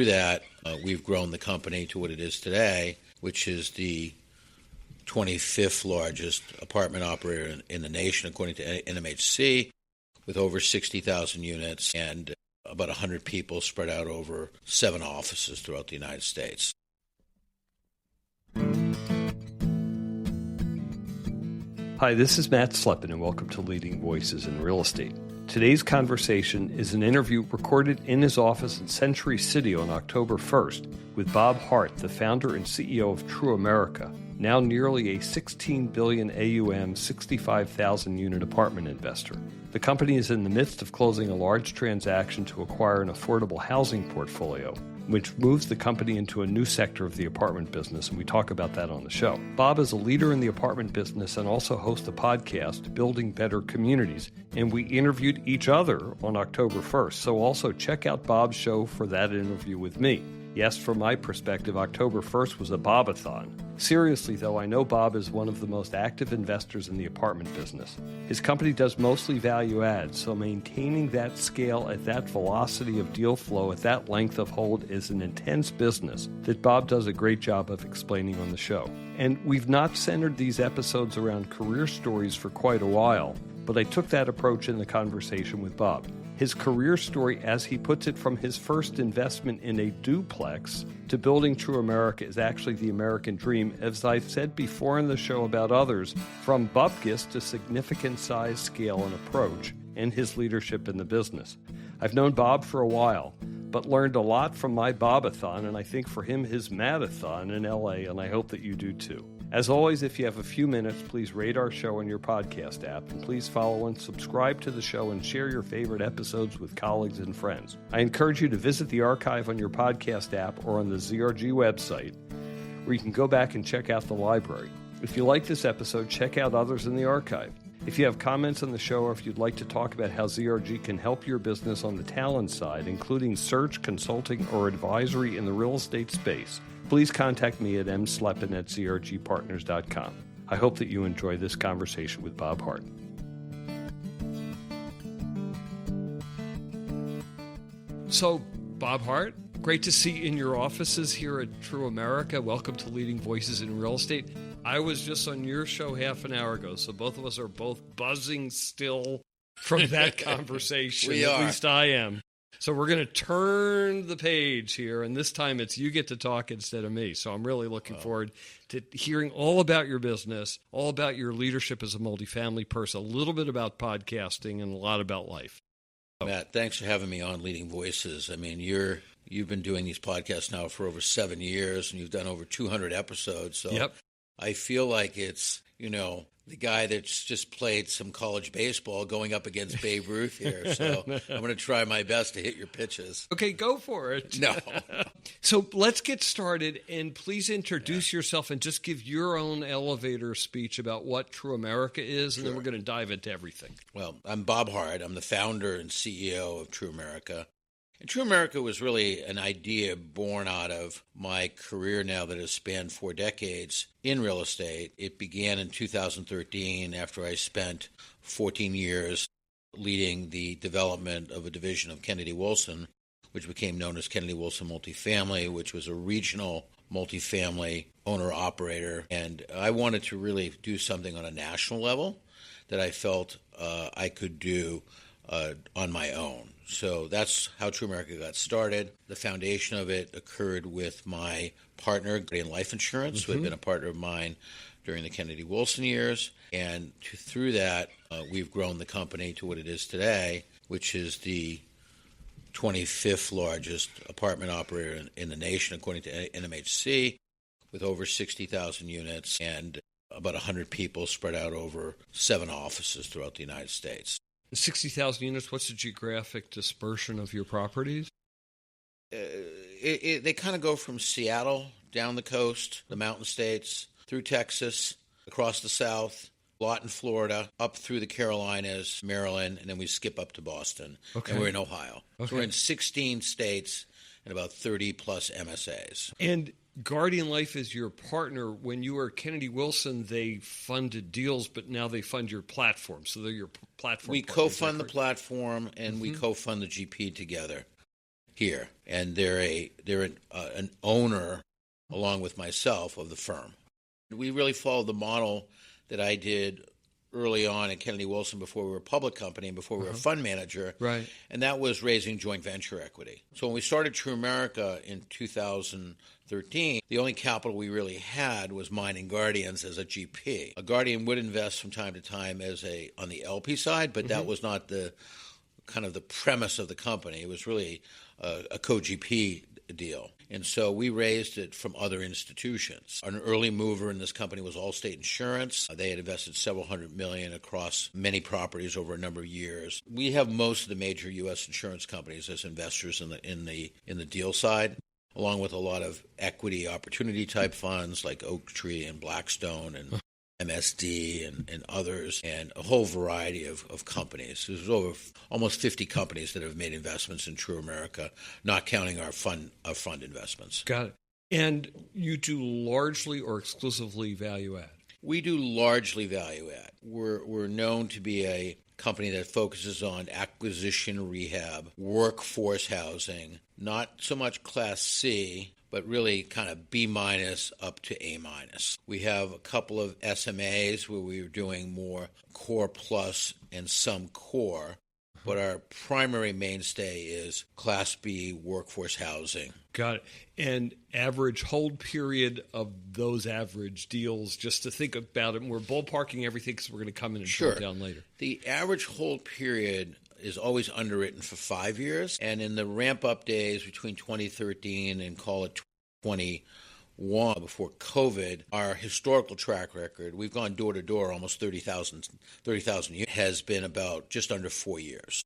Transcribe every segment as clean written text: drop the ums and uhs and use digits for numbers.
through that, we've grown the company to what it is today, which is the 25th largest apartment operator in the nation, according to NMHC, with over 60,000 units and about 100 people spread out over 7 offices throughout the United States. Hi, this is Matt Sleppen, and welcome to Leading Voices in Real Estate. Today's conversation is an interview recorded in his office in Century City on October 1st with Bob Hart, the founder and CEO of TruAmerica, now nearly a $16 billion AUM, 65,000 unit apartment investor. The company is in the midst of closing a large transaction to acquire an affordable housing portfolio, which moves the company into a new sector of the apartment business, and we talk about that on the show. Bob is a leader in the apartment business and also hosts a podcast, Building Better Communities, and we interviewed each other on October 1st, so also check out Bob's show for that interview with me. Yes, from my perspective, October 1st was a Bobathon. Seriously, though, I know Bob is one of the most active investors in the apartment business. His company does mostly value add, so maintaining that scale at that velocity of deal flow at that length of hold is an intense business that Bob does a great job of explaining on the show. And we've not centered these episodes around career stories for quite a while, but I took that approach in the conversation with Bob. His career story, as he puts it, from his first investment in a duplex to building TruAmerica, is actually the American dream, as I've said before in the show about others, from bupkis to significant size, scale, and approach, and his leadership in the business. I've known Bob for a while, but learned a lot from my Bobathon, and I think for him his Madathon in LA, and I hope that you do too. As always, if you have a few minutes, please rate our show on your podcast app, and please follow and subscribe to the show and share your favorite episodes with colleagues and friends. I encourage you to visit the archive on your podcast app or on the ZRG website, where you can go back and check out the library. If you like this episode, check out others in the archive. If you have comments on the show, or if you'd like to talk about how ZRG can help your business on the talent side, including search, consulting, or advisory in the real estate space, please contact me at msleppen@zrgpartners.com. I hope that you enjoy this conversation with Bob Hart. So, Bob Hart, great to see you in your offices here at TruAmerica. Welcome to Leading Voices in Real Estate. I was just on your show half an hour ago, so both of us are both buzzing still from that conversation. We are. At least I am. So we're going to turn the page here, and this time it's you get to talk instead of me. So I'm really looking forward to hearing all about your business, all about your leadership as a multifamily person, a little bit about podcasting, and a lot about life. Matt, thanks for having me on Leading Voices. I mean, you've been doing these podcasts now for over 7 years, and you've done over 200 episodes. So Yep. I feel like it's, the guy that's just played some college baseball going up against Babe Ruth here. So I'm going to try my best to hit your pitches. Okay, go for it. No. So let's get started, and please introduce yourself and just give your own elevator speech about what TruAmerica is, and then we're going to dive into everything. Well, I'm Bob Hart. I'm the founder and CEO of TruAmerica. And TruAmerica was really an idea born out of my career now that has spanned 4 decades in real estate. It began in 2013 after I spent 14 years leading the development of a division of Kennedy Wilson, which became known as Kennedy Wilson Multifamily, which was a regional multifamily owner-operator. And I wanted to really do something on a national level that I felt I could do on my own. So that's how TruAmerica got started. The foundation of it occurred with my partner in life insurance, who had been a partner of mine during the Kennedy Wilson years. And through that, we've grown the company to what it is today, which is the 25th largest apartment operator in the nation, according to NMHC, with over 60,000 units and about 100 people spread out over 7 offices throughout the United States. 60,000 units, what's the geographic dispersion of your properties? They kind of go from Seattle down the coast, the mountain states, through Texas, across the South, a lot in Florida, up through the Carolinas, Maryland, and then we skip up to Boston. Okay. And we're in Ohio. Okay. So we're in 16 states and about 30-plus MSAs. And Guardian Life is your partner. When you were at Kennedy Wilson, they funded deals, but now they fund your platform. So they're your platform. We co-fund the platform, and we co-fund the GP together. here, and they're an owner along with myself of the firm. We really followed the model that I did early on at Kennedy Wilson before we were a public company and before we were a fund manager, Right. and that was raising joint venture equity. So when we started TruAmerica in 2013, the only capital we really had was mine and Guardian's as a GP. A Guardian would invest from time to time on the LP side, but that was not the kind of the premise of the company. It was really a co-GP deal. And so we raised it from other institutions. An early mover in this company was Allstate Insurance. They had invested several $100 million across many properties over a number of years. We have most of the major U.S. insurance companies as investors in the deal side, along with a lot of equity opportunity type funds like Oaktree and Blackstone and MSD and others, and a whole variety of companies. There's over almost 50 companies that have made investments in TruAmerica, not counting our fund investments. Got it. And you do largely or exclusively value add? We do largely value add. We're known to be a company that focuses on acquisition rehab, workforce housing, not so much Class C, but really kind of B- up to A-. We have a couple of SMAs where we're doing more core plus and some core, but our primary mainstay is Class B workforce housing. Got it. And average hold period of those average deals, just to think about it, and we're ballparking everything because we're going to come in and drill down later. The average hold period is always underwritten for 5 years, and in the ramp-up days between 2013 and call it 2021, before COVID, our historical track record, we've gone door to door almost 30,000 units, has been about just under 4 years.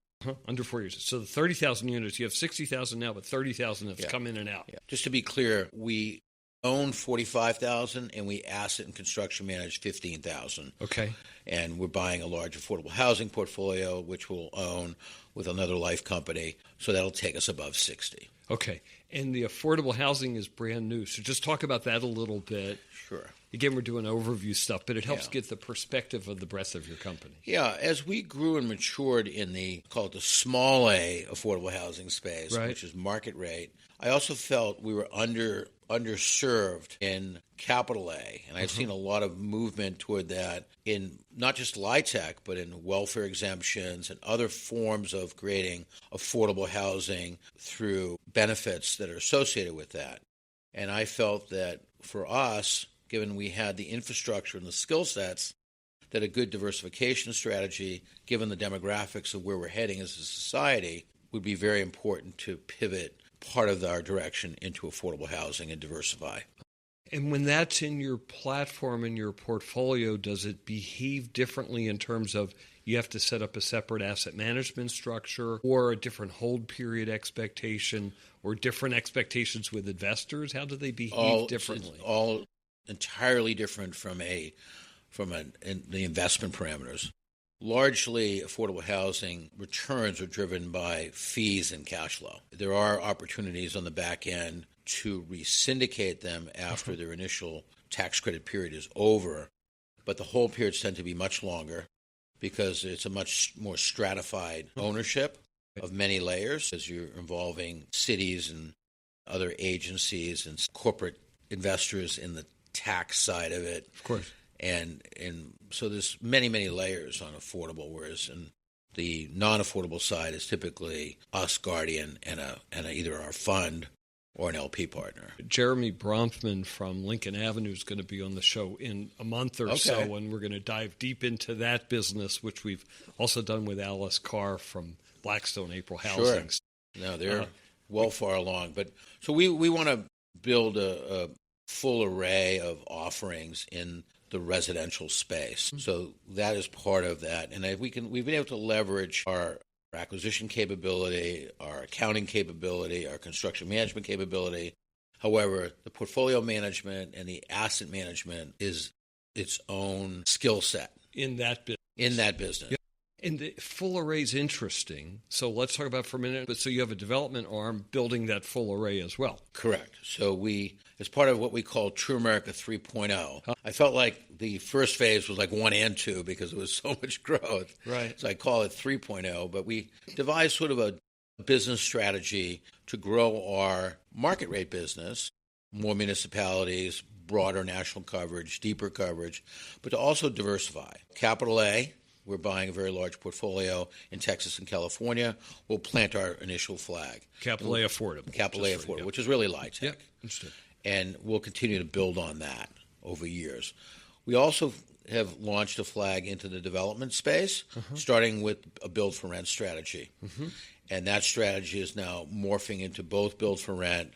Under 4 years. So the 30,000 units, you have 60,000 now, but 30,000 have come in and out. Yeah. Just to be clear, we own 45,000 and we asset and construction manage 15,000. Okay. And we're buying a large affordable housing portfolio, which we'll own with another life company. So that'll take us above 60. Okay. And the affordable housing is brand new. So just talk about that a little bit. Sure. Again, we're doing overview stuff, but it helps get the perspective of the breadth of your company. Yeah. As we grew and matured in call it the small A affordable housing space, which is market rate, I also felt we were underserved in capital A. And I've seen a lot of movement toward that in not just LIHTC, but in welfare exemptions and other forms of creating affordable housing through benefits that are associated with that. And I felt that for us, given we had the infrastructure and the skill sets, that a good diversification strategy, given the demographics of where we're heading as a society, would be very important to pivot part of our direction into affordable housing and diversify. And when that's in your platform and your portfolio, does it behave differently in terms of you have to set up a separate asset management structure or a different hold period expectation or different expectations with investors? How do they behave differently? All entirely different from the investment parameters. Largely, affordable housing returns are driven by fees and cash flow. There are opportunities on the back end to re-syndicate them after their initial tax credit period is over, but the hold periods tend to be much longer because it's a much more stratified ownership of many layers as you're involving cities and other agencies and corporate investors in the tax side of it. Of course. And so there's many, many layers on affordable, whereas in the non-affordable side is typically us, Guardian, and either our fund or an LP partner. Jeremy Bronfman from Lincoln Avenue is going to be on the show in a month or so, and we're going to dive deep into that business, which we've also done with Alice Carr from Blackstone April Housing. Sure. No, they're well far along. But so we want to build a full array of offerings in the residential space. So that is part of that. And we've been able to leverage our acquisition capability, our accounting capability, our construction management capability. However, the portfolio management and the asset management is its own skill set. In that business. Yeah. And the full array is interesting. So let's talk about it for a minute. But so you have a development arm building that full array as well. Correct. So as part of what we call TruAmerica 3.0, I felt like the first phase was like 1 and 2 because it was so much growth. Right. So I call it 3.0. But we devised sort of a business strategy to grow our market rate business, more municipalities, broader national coverage, deeper coverage, but to also diversify. Capital A, we're buying a very large portfolio in Texas and California. We'll plant our initial flag. Capital A affordable. Capital A affordable, which is really light tech. Yep, understood. And we'll continue to build on that over years. We also have launched a flag into the development space, starting with a build-for-rent strategy. And that strategy is now morphing into both build-for-rent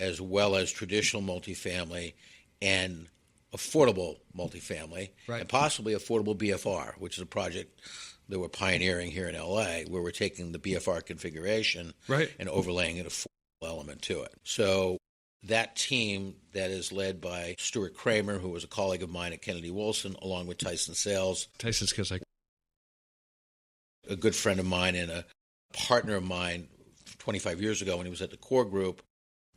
as well as traditional multifamily and affordable multifamily, and possibly affordable BFR, which is a project that we're pioneering here in LA, where we're taking the BFR configuration and overlaying an affordable element to it. So that team that is led by Stuart Kramer, who was a colleague of mine at Kennedy Wilson, along with Tyson Sales. Tyson's because a good friend of mine and a partner of mine 25 years ago when he was at the Core Group,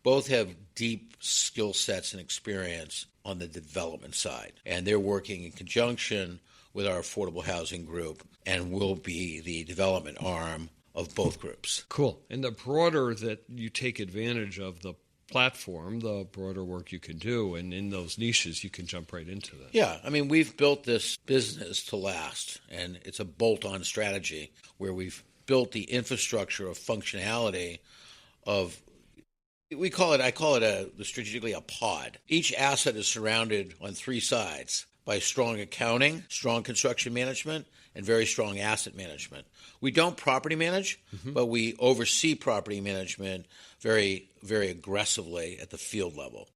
both have deep skill sets and experience on the development side. And they're working in conjunction with our affordable housing group and will be the development arm of both groups. Cool. And the broader that you take advantage of the platform, the broader work you can do, and in those niches, you can jump right into that. Yeah. I mean, we've built this business to last, and it's a bolt-on strategy where we've built the infrastructure of functionality of, I call it strategically a pod. Each asset is surrounded on three sides by strong accounting, strong construction management, and very strong asset management. We don't property manage, but we oversee property management very, very aggressively at the field level.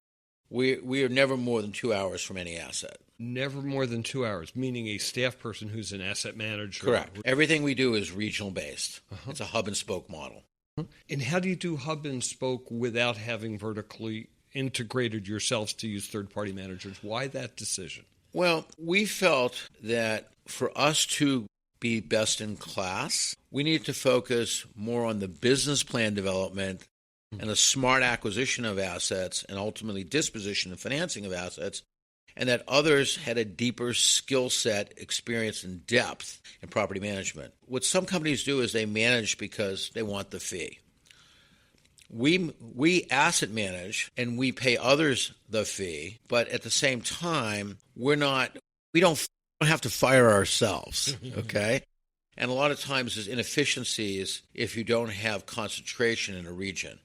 We are never more than 2 hours from any asset. Never more than 2 hours, meaning a staff person who's an asset manager. Correct. Everything we do is regional based. It's a hub and spoke model. And how do you do hub and spoke without having vertically integrated yourselves to use third-party managers? Why that decision? Well, we felt that for us to be best in class, we needed to focus more on the business plan development and the smart acquisition of assets and ultimately disposition and financing of assets, and that others had a deeper skill set, experience, and depth in property management. What some companies do is they manage because they want the fee. We asset manage and we pay others the fee, but at the same time, we don't have to fire ourselves, okay? And a lot of times there's inefficiencies if you don't have concentration in a region.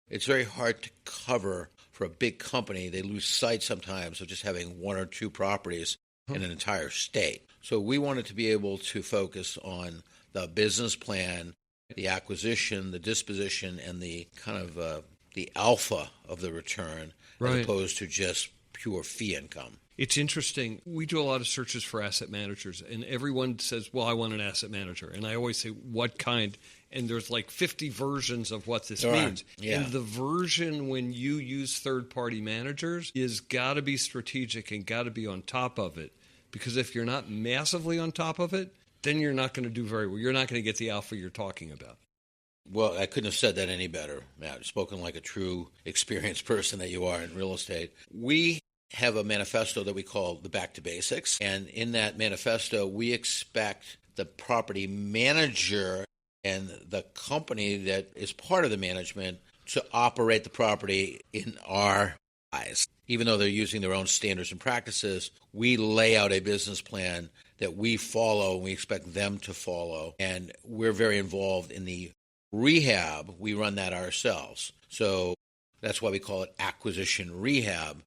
It's very hard to cover for a big company. They lose sight sometimes of just having one or two properties in an entire state. So we wanted to be able to focus on the business plan, the acquisition, the disposition, and the kind of the alpha of the return, as opposed to just pure fee income. It's interesting. We do a lot of searches for asset managers, and everyone says, well, I want an asset manager. And I always say, what kind? And there's like 50 versions of what this means. Yeah. And the version when you use third-party managers is got to be strategic and got to be on top of it. Because if you're not massively on top of it, then you're not going to do very well. You're not going to get the alpha you're talking about. Well, I couldn't have said that any better, Matt. You've spoken like a true experienced person that you are in real estate. We have a manifesto that we call the Back to Basics. And in that manifesto, we expect the property manager and the company that is part of the management to operate the property in our eyes. Even though they're using their own standards and practices, we lay out a business plan that we follow and we expect them to follow. And we're very involved in the rehab. We run that ourselves. So that's why we call it acquisition rehab,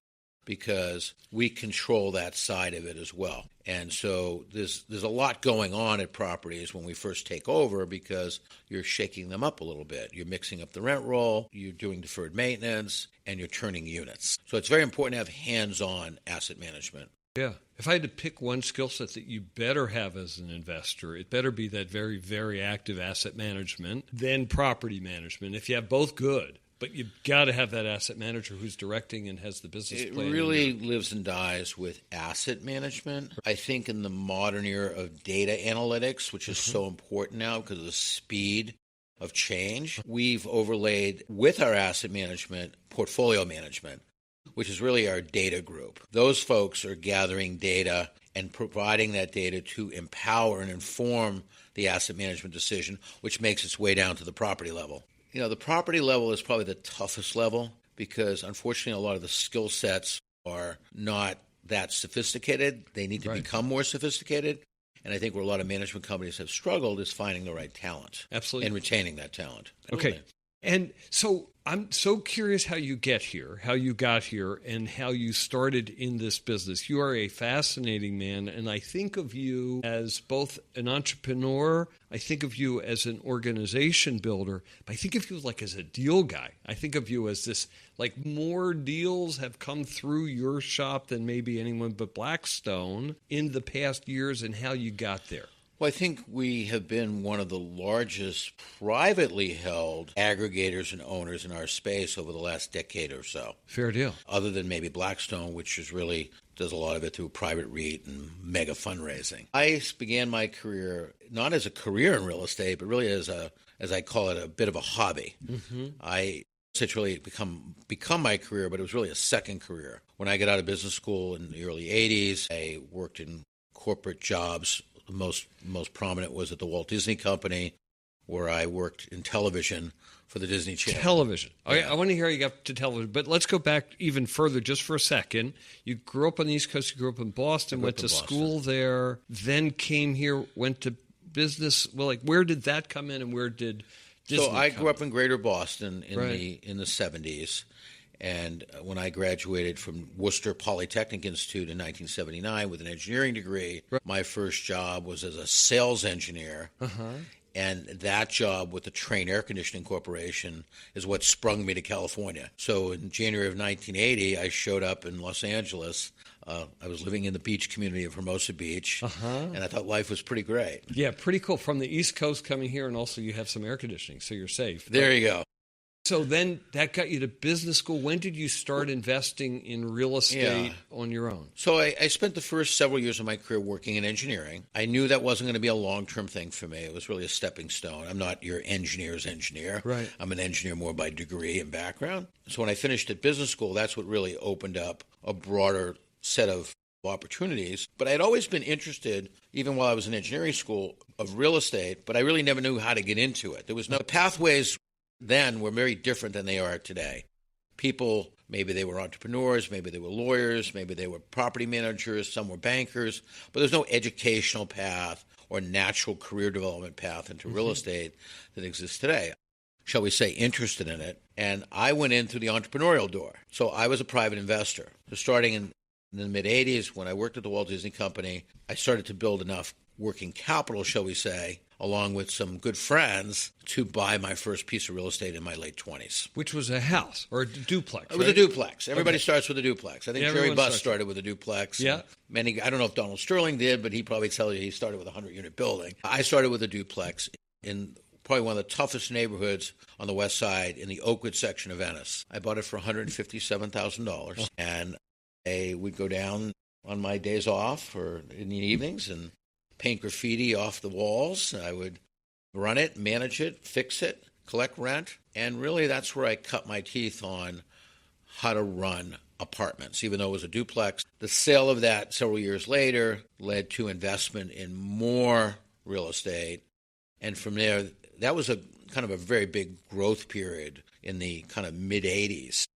because we control that side of it as well. And so there's a lot going on at properties when we first take over, because you're shaking them up a little bit. You're mixing up the rent roll, you're doing deferred maintenance, and you're turning units. So it's very important to have hands-on asset management. Yeah. If I had to pick one skill set that you better have as an investor, it better be that very, very active asset management, then property management. If you have both, good. But you've got to have that asset manager who's directing and has the business plan. It really lives and dies with asset management. I think in the modern era of data analytics, which is so important now because of the speed of change, we've overlaid with our asset management portfolio management, which is really our data group. Those folks are gathering data and providing that data to empower and inform the asset management decision, which makes its way down to the property level. The property level is probably the toughest level because, unfortunately, a lot of the skill sets are not that sophisticated. They need to become more sophisticated. And I think where a lot of management companies have struggled is finding the right talent. Absolutely. And retaining that talent. Okay. And so I'm so curious how you got here, and how you started in this business. You are a fascinating man, and I think of you as both an entrepreneur, I think of you as an organization builder, but I think of you like as a deal guy. I think of you as this, like more deals have come through your shop than maybe anyone but Blackstone in the past years, and how you got there. Well, I think we have been one of the largest privately held aggregators and owners in our space over the last decade or so. Fair deal. Other than maybe Blackstone, which is really does a lot of it through private REIT and mega fundraising. I began my career not as a career in real estate, but really as I call it, a bit of a hobby. It's really become my career, but it was really a second career. When I got out of business school in the early 80s, I worked in corporate jobs. The most prominent was at the Walt Disney Company, where I worked in television for the Disney Channel. Television. Okay, I want to hear how you got to television, but let's go back even further just for a second. You grew up on the East Coast, you grew up in Boston, went to school there, then came here, went to business. Well, like, where did that come in, and where did Disney I grew up in Greater Boston in the 70s. And when I graduated from Worcester Polytechnic Institute in 1979 with an engineering degree, my first job was as a sales engineer. And that job with the Trane Air Conditioning Corporation is what sprung me to California. So in January of 1980, I showed up in Los Angeles. I was living in the beach community of Hermosa Beach, and I thought life was pretty great. Yeah, pretty cool. From the East Coast coming here, and also you have some air conditioning, so you're safe. There you go. So then that got you to business school. When did you start investing in real estate on your own? So I spent the first several years of my career working in engineering. I knew that wasn't going to be a long-term thing for me. It was really a stepping stone. I'm not your engineer's engineer. Right. I'm an engineer more by degree and background. So when I finished at business school, that's what really opened up a broader set of opportunities. But I'd always been interested, even while I was in engineering school, of real estate, but I really never knew how to get into it. There was no pathways then were very different than they are today. People, maybe they were entrepreneurs, maybe they were lawyers, maybe they were property managers, some were bankers, but there's no educational path or natural career development path into real estate that exists today. Shall we say, interested in it. And I went in through the entrepreneurial door. So I was a private investor. So starting in the mid-'80s, when I worked at the Walt Disney Company, I started to build enough working capital, shall we say, along with some good friends, to buy my first piece of real estate in my late 20s. Which was a house or a duplex, It was a duplex. Everybody starts with a duplex. I think Jerry Buss started with a duplex. Yeah. I don't know if Donald Sterling did, but he'd probably tell you he started with a 100-unit building. I started with a duplex in probably one of the toughest neighborhoods on the west side in the Oakwood section of Venice. I bought it for $157,000, and I would go down on my days off or in the evenings and paint graffiti off the walls. I would run it, manage it, fix it, collect rent, and really that's where I cut my teeth on how to run apartments, even though it was a duplex. The sale of that several years later led to investment in more real estate, and from there, that was a kind of a very big growth period in the kind of mid-'80s,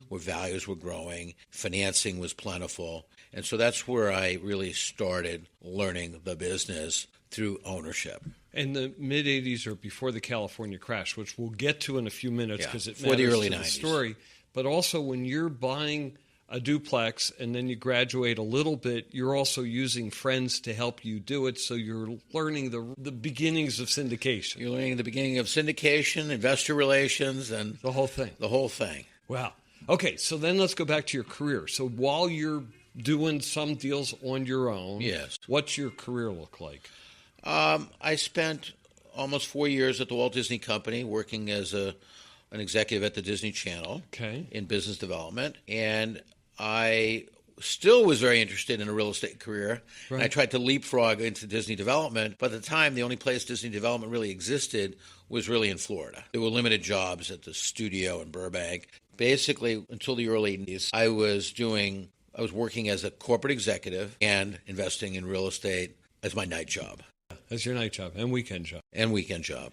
where values were growing, financing was plentiful. And so that's where I really started learning the business through ownership. And the mid-'80s are before the California crash, which we'll get to in a few minutes because it matters the early to 90s. The story. But also when you're buying a duplex and then you graduate a little bit, you're also using friends to help you do it. So you're learning the beginnings of syndication. You're learning the beginning of syndication, investor relations, and the whole thing. The whole thing. Wow. Okay, so then let's go back to your career. So while you're doing some deals on your own, what's your career look like? I spent almost 4 years at the Walt Disney Company working as an executive at the Disney Channel in business development. And I still was very interested in a real estate career. Right. And I tried to leapfrog into Disney development. But at the time, the only place Disney development really existed was really in Florida. There were limited jobs at the studio in Burbank. Basically, until the early 80s, I was working as a corporate executive and investing in real estate as my night job. As your night job and weekend job.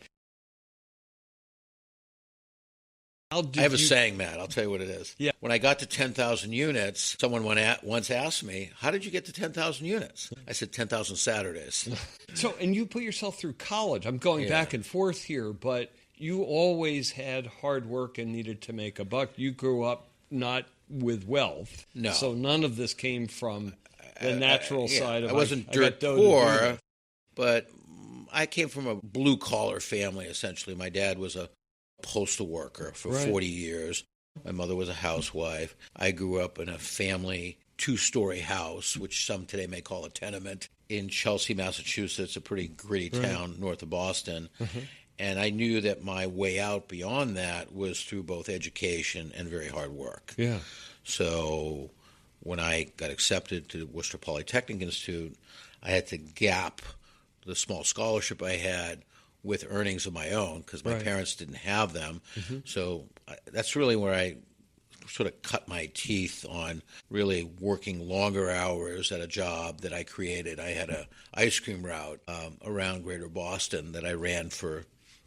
I have a saying, Matt. I'll tell you what it is. Yeah. When I got to 10,000 units, someone once asked me, how did you get to 10,000 units? I said 10,000 Saturdays. So, and you put yourself through college. I'm going back and forth here, but you always had hard work and needed to make a buck. You grew up not with wealth. No. So none of this came from the natural side of I wasn't dirt poor, but I came from a blue-collar family, essentially. My dad was a postal worker for 40 years. My mother was a housewife. I grew up in a family two-story house, which some today may call a tenement, in Chelsea, Massachusetts, a pretty gritty town north of Boston. And I knew that my way out beyond that was through both education and very hard work. Yeah. So when I got accepted to Worcester Polytechnic Institute, I had to gap the small scholarship I had with earnings of my own because my parents didn't have them. So that's really where I sort of cut my teeth on really working longer hours at a job that I created. I had a ice cream route around Greater Boston that I ran for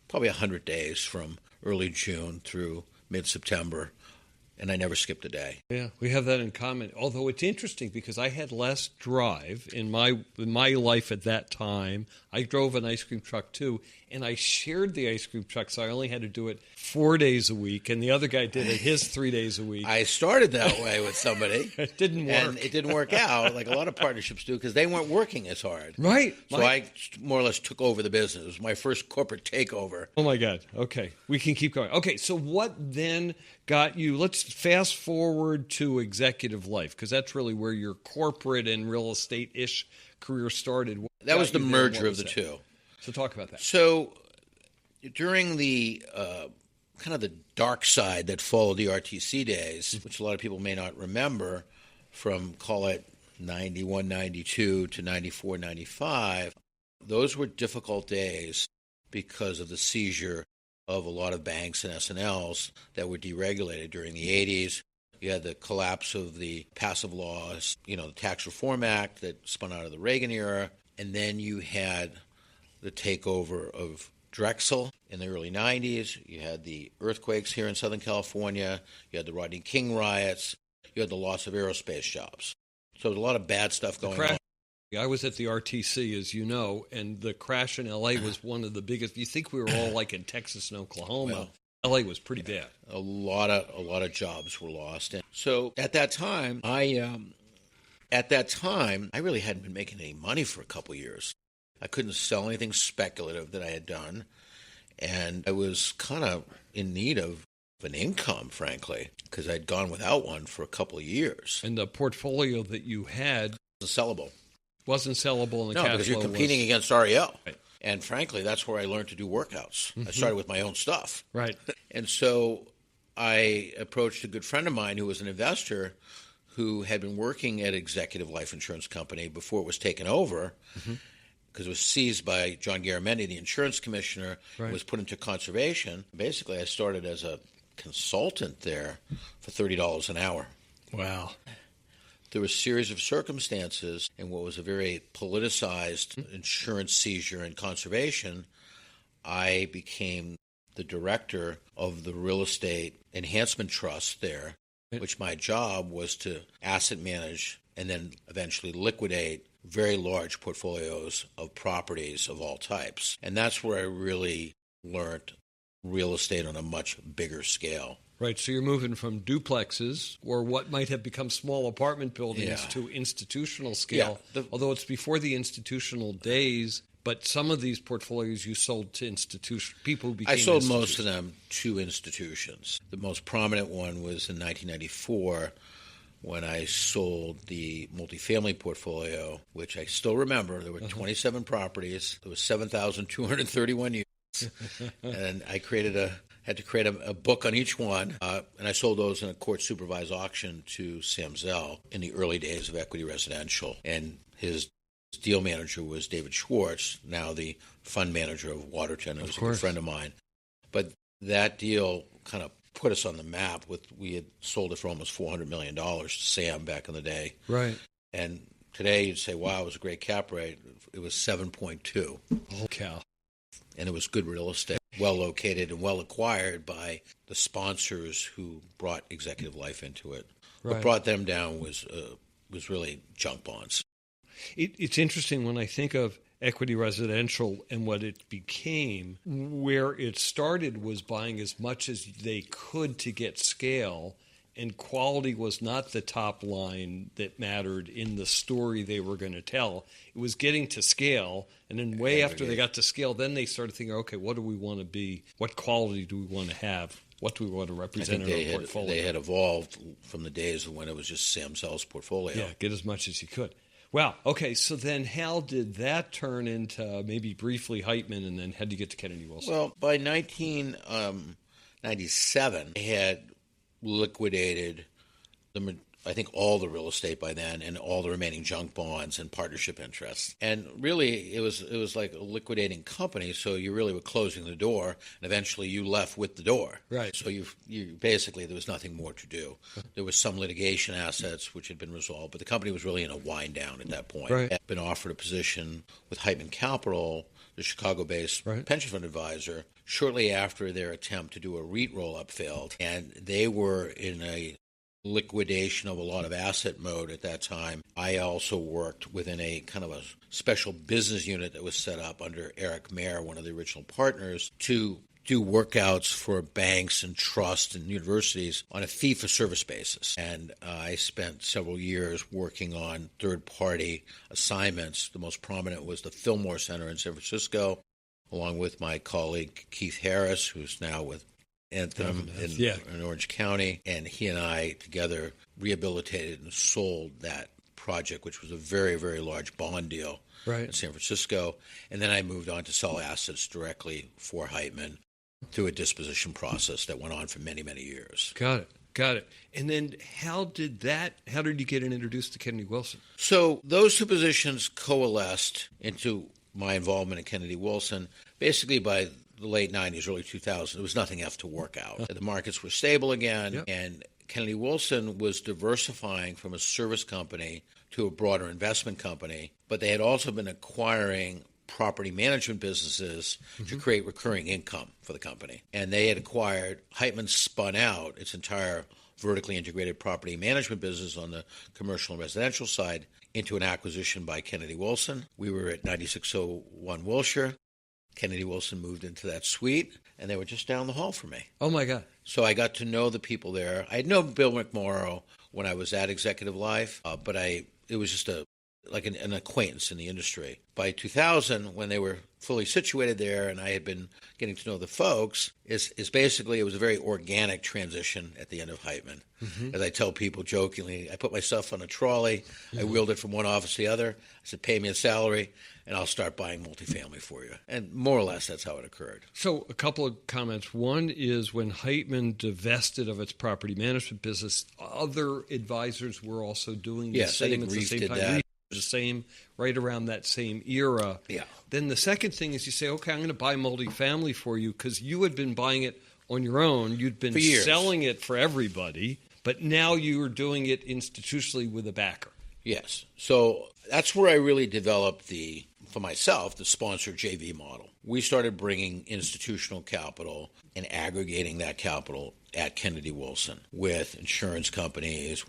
probably 100 days from early June through mid-September, and I never skipped a day. Yeah, we have that in common. Although it's interesting because I had less drive in my life at that time. I drove an ice cream truck too, and I shared the ice cream truck, so I only had to do it 4 days a week, and the other guy did it his 3 days a week. I started that way with somebody. It didn't work. And it didn't work out like a lot of partnerships do because they weren't working as hard. Right. So I more or less took over the business. It was my first corporate takeover. Oh, my God. Okay. We can keep going. Okay, so what then got you, let's fast forward to executive life because that's really where your corporate and real estate-ish career started. That was the merger of the two. So talk about that. So during the kind of the dark side that followed the RTC days, which a lot of people may not remember from, call it 91, 92 to 94, 95, those were difficult days because of the seizure of a lot of banks and S&Ls that were deregulated during the 80s. You had the collapse of the passive laws, the Tax Reform Act that spun out of the Reagan era. And then you had the takeover of Drexel in the early 90s. You had the earthquakes here in Southern California. You had the Rodney King riots. You had the loss of aerospace jobs. So there's a lot of bad stuff going on. I was at the RTC, as you know, and the crash in L.A. was one of the biggest. You think we were all like in Texas and Oklahoma. Well, L.A. was pretty bad. A lot of jobs were lost. And so at that time, I really hadn't been making any money for a couple of years. I couldn't sell anything speculative that I had done, and I was kind of in need of an income, frankly, because I'd gone without one for a couple of years. And the portfolio that you had wasn't sellable. And the no, cash because you're flow competing against REO. Right. And frankly, that's where I learned to do workouts. I started with my own stuff. Right. And so I approached a good friend of mine who was an investor who had been working at Executive Life Insurance Company before it was taken over, because it was seized by John Garamendi, the insurance commissioner, and was put into conservation. Basically, I started as a consultant there for $30 an hour. Wow. There was a series of circumstances in what was a very politicized insurance seizure and conservation. I became the director of the real estate enhancement trust there, which my job was to asset manage and then eventually liquidate very large portfolios of properties of all types. And that's where I really learned real estate on a much bigger scale. Right, so you're moving from duplexes or what might have become small apartment buildings to institutional scale, although it's before the institutional days, but some of these portfolios you sold to people who became I sold most of them to institutions. The most prominent one was in 1994 when I sold the multifamily portfolio, which I still remember. There were 27 properties. There was 7,231 units. And I had to create a book on each one, and I sold those in a court-supervised auction to Sam Zell in the early days of Equity Residential. And his deal manager was David Schwartz, now the fund manager of Waterton, who's a good friend of mine. But that deal kind of put us on the map. We had sold it for almost $400 million to Sam back in the day. Right. And today you'd say, wow, it was a great cap rate. It was 7.2. Oh, cow. And it was good real estate. well located and well acquired by the sponsors who brought Executive Life into it. Right. What brought them down was really junk bonds. It's interesting when I think of equity residential and what it became. Where it started was buying as much as they could to get scale, and quality was not the top line that mattered in the story they were going to tell. It was getting to scale, and then after they got to scale, then they started thinking, okay, what do we want to be? What quality do we want to have? What do we want to represent in our portfolio? They had evolved from the days of when it was just Sam Zell's portfolio. Yeah, get as much as you could. Wow. Okay, so then how did that turn into maybe briefly Heitman, and then how did you get to Kennedy Wilson? Well, by 1997, they had liquidated I think all the real estate by then, and all the remaining junk bonds and partnership interests. And really, it was like a liquidating company. So you really were closing the door, and eventually you left with the door. Right. So you basically, there was nothing more to do. There was some litigation assets which had been resolved, but the company was really in a wind down at that point. Right. Had been offered a position with Heitman Capital, the Chicago-based pension fund advisor, shortly after their attempt to do a REIT roll-up failed, and they were in a liquidation of a lot of asset mode at that time. I also worked within a kind of a special business unit that was set up under Eric Mayer, one of the original partners, to do workouts for banks and trusts and universities on a fee-for-service basis. And I spent several years working on third-party assignments. The most prominent was the Fillmore Center in San Francisco, along with my colleague Keith Harris, who's now with Anthem in Orange County, and he and I together rehabilitated and sold that project, which was a very, very large bond deal in San Francisco. And then I moved on to sell assets directly for Heitman through a disposition process that went on for many, many years. Got it. And then how did you get introduced to Kennedy Wilson? So those two positions coalesced into my involvement in Kennedy Wilson basically by the late 90s, early 2000s. There was nothing left to work out. The markets were stable again, and Kennedy Wilson was diversifying from a service company to a broader investment company, but they had also been acquiring property management businesses to create recurring income for the company. And they had acquired, Heitman spun out its entire vertically integrated property management business on the commercial and residential side into an acquisition by Kennedy Wilson. We were at 9601 Wilshire. Kennedy Wilson moved into that suite, and they were just down the hall from me. Oh, my God. So I got to know the people there. I had known Bill McMorrow when I was at Executive Life, but it was just an acquaintance in the industry. By 2000, when they were fully situated there and I had been getting to know the folks, is basically it was a very organic transition at the end of Heitman. As I tell people jokingly, I put my stuff on a trolley, I wheeled it from one office to the other, I said, pay me a salary, and I'll start buying multifamily for you. And more or less, that's how it occurred. So a couple of comments. One is when Heitman divested of its property management business, other advisors were also doing the same at the same time. That. The same, right around that same era. Yeah. Then the second thing is you say, okay, I'm going to buy multifamily for you because you had been buying it on your own. You'd been selling it for everybody, but now you are doing it institutionally with a backer. Yes. So that's where I really developed for myself, the sponsor JV model. We started bringing institutional capital and aggregating that capital at Kennedy Wilson with insurance companies,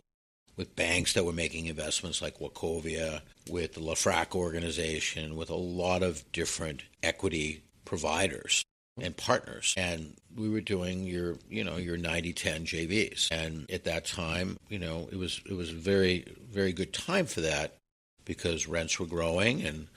with banks that were making investments like Wachovia, with the LaFrac organization, with a lot of different equity providers and partners. And we were doing your 90-10 JVs. And at that time, it was a very, very good time for that because rents were growing and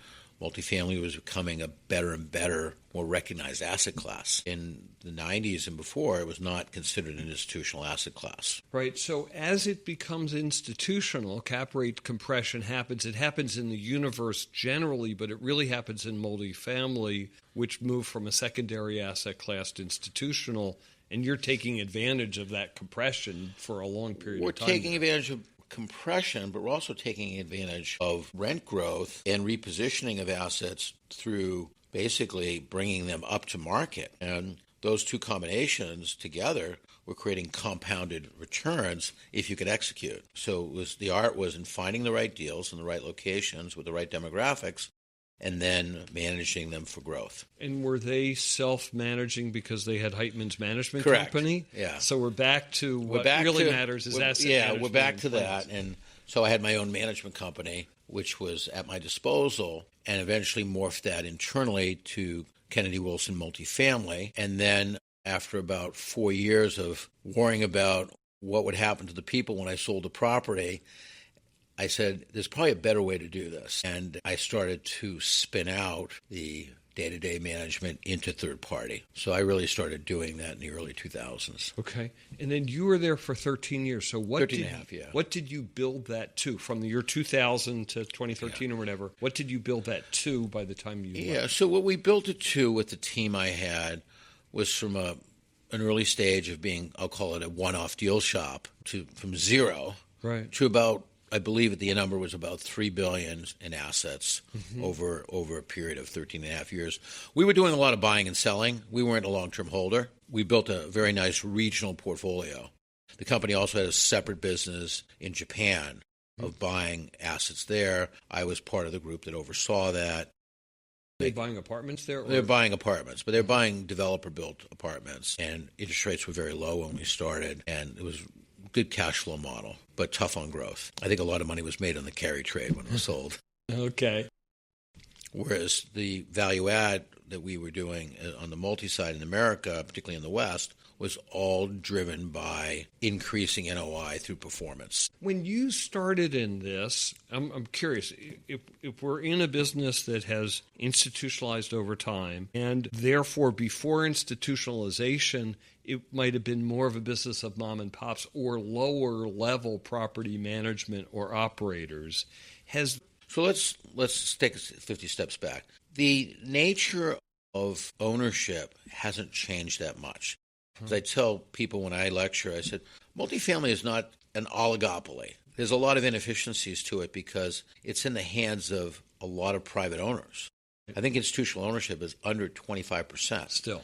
multifamily was becoming a better and better, more recognized asset class. In the 90s and before, it was not considered an institutional asset class. Right. So as it becomes institutional, cap rate compression happens. It happens in the universe generally, but it really happens in multifamily, which moved from a secondary asset class to institutional, and you're taking advantage of that compression for a long period of time. We're taking advantage of compression, but we're also taking advantage of rent growth and repositioning of assets through basically bringing them up to market. And those two combinations together were creating compounded returns if you could execute. So the art was in finding the right deals in the right locations with the right demographics and then managing them for growth. And were they self-managing because they had Heitman's management Correct. company? Yeah. So we're back to what really matters is asset management. Yeah, we're back to that. And so I had my own management company, which was at my disposal, and eventually morphed that internally to Kennedy Wilson Multifamily. And then after about 4 years of worrying about what would happen to the people when I sold the property, I said, there's probably a better way to do this. And I started to spin out the day-to-day management into third party. So I really started doing that in the early 2000s. Okay. And then you were there for 13 years. So what 13 and a half, yeah. What did you build that to from the year 2000 to 2013 or whatever? What did you build that to by the time you left? So what we built it to with the team I had was from an early stage of being, I'll call it a one-off deal shop, from zero to about, I believe the number was about $3 billion in assets over a period of 13 and a half years. We were doing a lot of buying and selling. We weren't a long-term holder. We built a very nice regional portfolio. The company also had a separate business in Japan of buying assets there. I was part of the group that oversaw that. Are they buying apartments there? They're buying apartments, but they're buying developer-built apartments. And interest rates were very low when we started, and it was a good cash flow model, but tough on growth. I think a lot of money was made on the carry trade when it was sold. Okay. Whereas the value add that we were doing on the multi-side in America, particularly in the West, was all driven by increasing NOI through performance. When you started in this, I'm curious, if we're in a business that has institutionalized over time, and therefore before institutionalization, it might have been more of a business of mom and pops or lower level property management or operators. So let's take 50 steps back. The nature of ownership hasn't changed that much. As I tell people when I lecture, I said, multifamily is not an oligopoly. There's a lot of inefficiencies to it because it's in the hands of a lot of private owners. I think institutional ownership is under 25%. Still.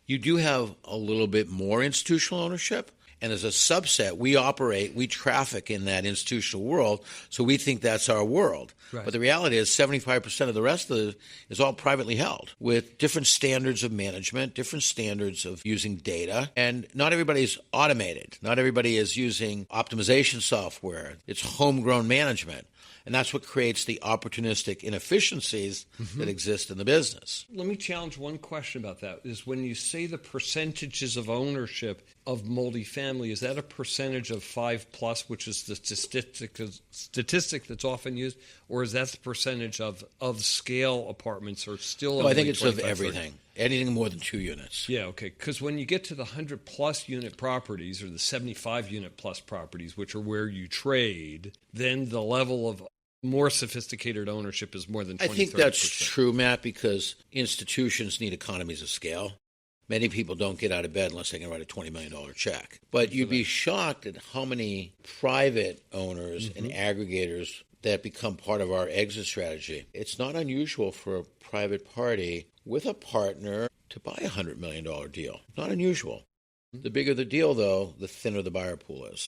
You do have a little bit more institutional ownership. And as a subset, we traffic in that institutional world, so we think that's our world. Right. But the reality is 75% of the rest of it is all privately held with different standards of management, different standards of using data. And not everybody's automated. Not everybody is using optimization software. It's homegrown management. And that's what creates the opportunistic inefficiencies that exist in the business. Let me challenge one question about that. Is when you say the percentages of ownership of multifamily, is that a percentage of 5+, which is the statistic that's often used, or is that the percentage of scale apartments or still? No, I think it's of everything. Anything more than 2 units. Yeah, okay. Because when you get to the 100+ unit properties or the 75 unit plus properties, which are where you trade, then the level of more sophisticated ownership is more than 20%. I think that's true, Matt, because institutions need economies of scale. Many people don't get out of bed unless they can write a $20 million check. But you'd be shocked at how many private owners and aggregators that become part of our exit strategy. It's not unusual for a private party with a partner to buy a $100 million deal. Not unusual. The bigger the deal, though, the thinner the buyer pool is.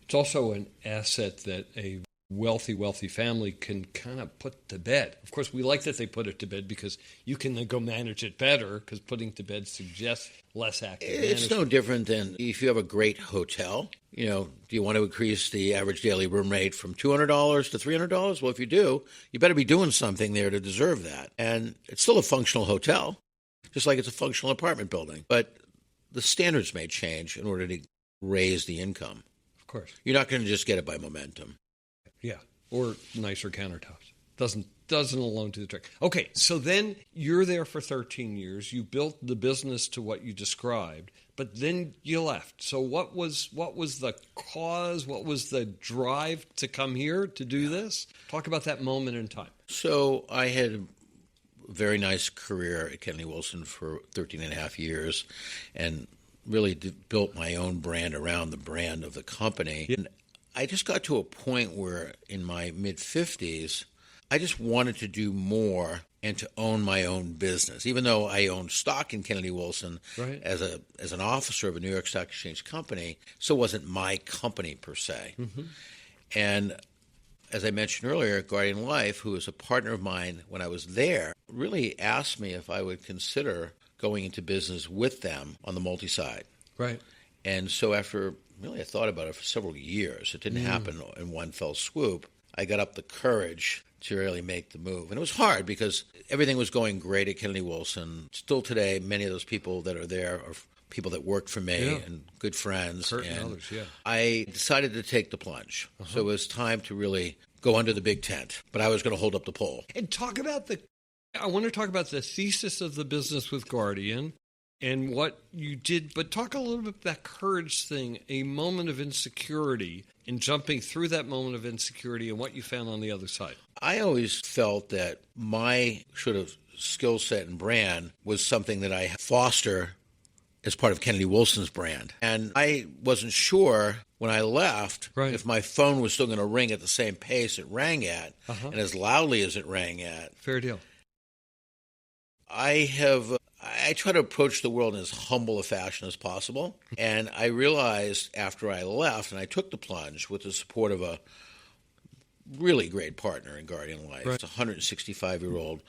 It's also an asset that a wealthy family can kind of put to bed. Of course, we like that they put it to bed because you can then go manage it better because putting to bed suggests less active management. It's no different than if you have a great hotel. Do you want to increase the average daily room rate from $200 to $300? Well, if you do, you better be doing something there to deserve that. And it's still a functional hotel, just like it's a functional apartment building. But the standards may change in order to raise the income. Of course. You're not going to just get it by momentum. Yeah, or nicer countertops. Doesn't alone do the trick. Okay, so then you're there for 13 years. You built the business to what you described, but then you left. So what was the cause? What was the drive to come here to do this? Talk about that moment in time. So I had a very nice career at Kennedy Wilson for 13 and a half years and really built my own brand around the brand of the company. And I just got to a point where in my mid-50s, I just wanted to do more and to own my own business. Even though I owned stock in Kennedy Wilson as an officer of a New York Stock Exchange company, it still wasn't my company per se. And as I mentioned earlier, Guardian Life, who was a partner of mine when I was there, really asked me if I would consider going into business with them on the multi side. Right. And so after really I thought about it for several years, it didn't happen in one fell swoop, I got up the courage to really make the move. And it was hard because everything was going great at Kennedy Wilson. Still today, many of those people that are there are people that worked for me and good friends. Kurt and others, yeah. I decided to take the plunge. So it was time to really go under the big tent. But I was going to hold up the pole. And I want to talk about the thesis of the business with Guardian and what you did, but talk a little bit about that courage thing, a moment of insecurity, and jumping through that moment of insecurity and what you found on the other side. I always felt that my sort of skill set and brand was something that I foster as part of Kennedy Wilson's brand. And I wasn't sure when I left if my phone was still going to ring at the same pace it rang at and as loudly as it rang at. Fair deal. I try to approach the world in as humble a fashion as possible. And I realized after I left and I took the plunge with the support of a really great partner in Guardian Life. It's a 165-year-old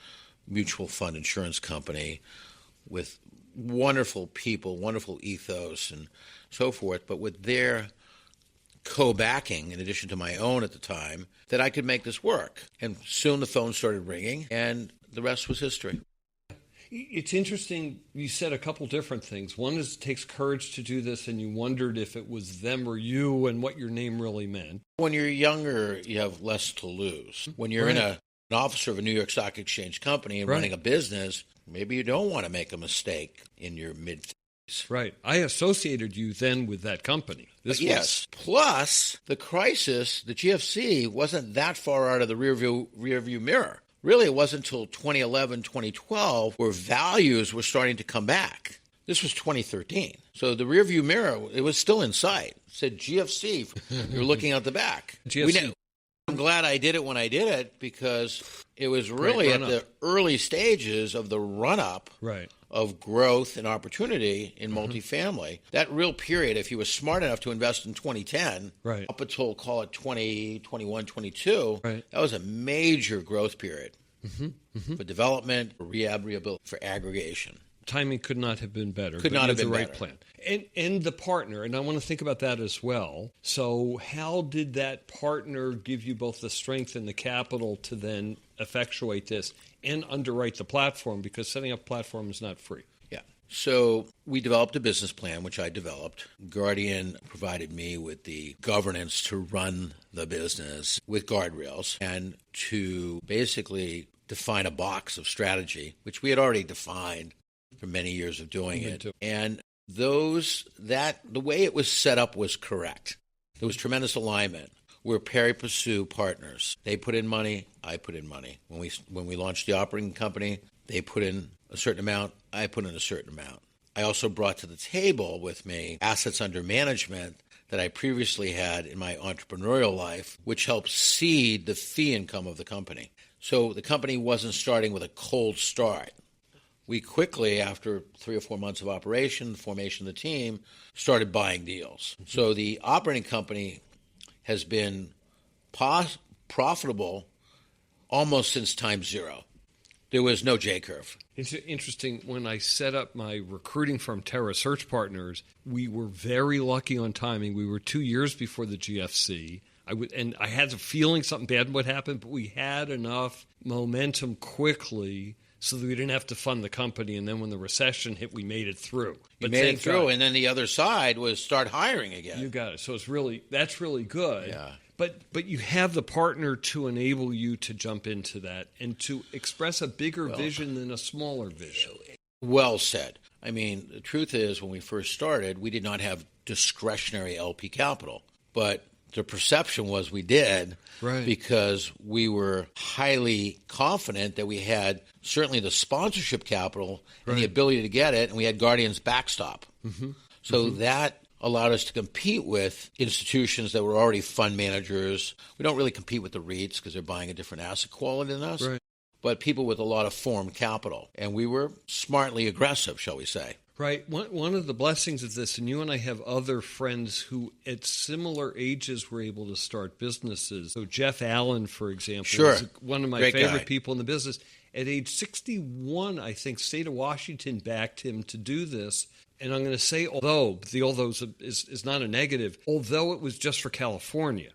mutual fund insurance company with wonderful people, wonderful ethos and so forth, but with their co-backing, in addition to my own at the time, that I could make this work. And soon the phone started ringing, and the rest was history. It's interesting, you said a couple different things. One is it takes courage to do this, and you wondered if it was them or you and what your name really meant. When you're younger, you have less to lose. When you're an officer of a New York Stock Exchange company and running a business, maybe you don't want to make a mistake in your mid-30s. Right. I associated you then with that company. Yes. Plus, the crisis, the GFC, wasn't that far out of the rearview mirror. Really, it wasn't until 2011, 2012 where values were starting to come back. This was 2013. So the rearview mirror, it was still in sight. It said GFC. You're looking out the back. GFC. I'm glad I did it when I did it because it was really at the early stages of the run-up of growth and opportunity in multifamily. That real period, if you were smart enough to invest in 2010, up until, call it 2021, 22, that was a major growth period for development, for rehabilitation, for aggregation. Timing could not have been better. Could not have been the right better. plan. And the partner, and I want to think about that as well. So how did that partner give you both the strength and the capital to then effectuate this and underwrite the platform? Because setting up a platform is not free. Yeah. So we developed a business plan, which I developed. Guardian provided me with the governance to run the business with guardrails and to basically define a box of strategy, which we had already defined for many years of doing it. And the way it was set up was correct. There was tremendous alignment. We're pari passu partners. They put in money, I put in money. When we launched the operating company, they put in a certain amount, I put in a certain amount. I also brought to the table with me assets under management that I previously had in my entrepreneurial life, which helped seed the fee income of the company. So the company wasn't starting with a cold start. We quickly, after 3 or 4 months of operation, the formation of the team, started buying deals. So the operating company has been profitable almost since time zero. There was no J-curve. It's interesting. When I set up my recruiting firm, Terra Search Partners, we were very lucky on timing. We were 2 years before the GFC. I had a feeling something bad would happen, but we had enough momentum quickly so that we didn't have to fund the company. And then when the recession hit, we made it through. You made it through, and then the other side was start hiring again. You got it. So that's really good. Yeah. But you have the partner to enable you to jump into that and to express a bigger vision than a smaller vision. Well said. I mean, the truth is, when we first started, we did not have discretionary LP capital. But the perception was we did because we were highly confident that we had certainly the sponsorship capital and the ability to get it, and we had Guardian's backstop. So that allowed us to compete with institutions that were already fund managers. We don't really compete with the REITs because they're buying a different asset quality than us, but people with a lot of formed capital. And we were smartly aggressive, shall we say. Right. One of the blessings of this, and you and I have other friends who at similar ages were able to start businesses. So Jeff Allen, for example, is one of my Great favorite guy. people in the business. At age 61, I think, state of Washington backed him to do this. And I'm going to say, although is not a negative, although it was just for California.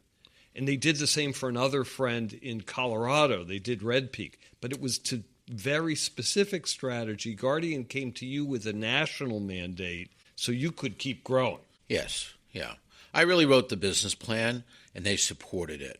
And they did the same for another friend in Colorado. They did Red Peak. But it was to very specific strategy. Guardian came to you with a national mandate so you could keep growing. Yes, yeah. I really wrote the business plan, and they supported it.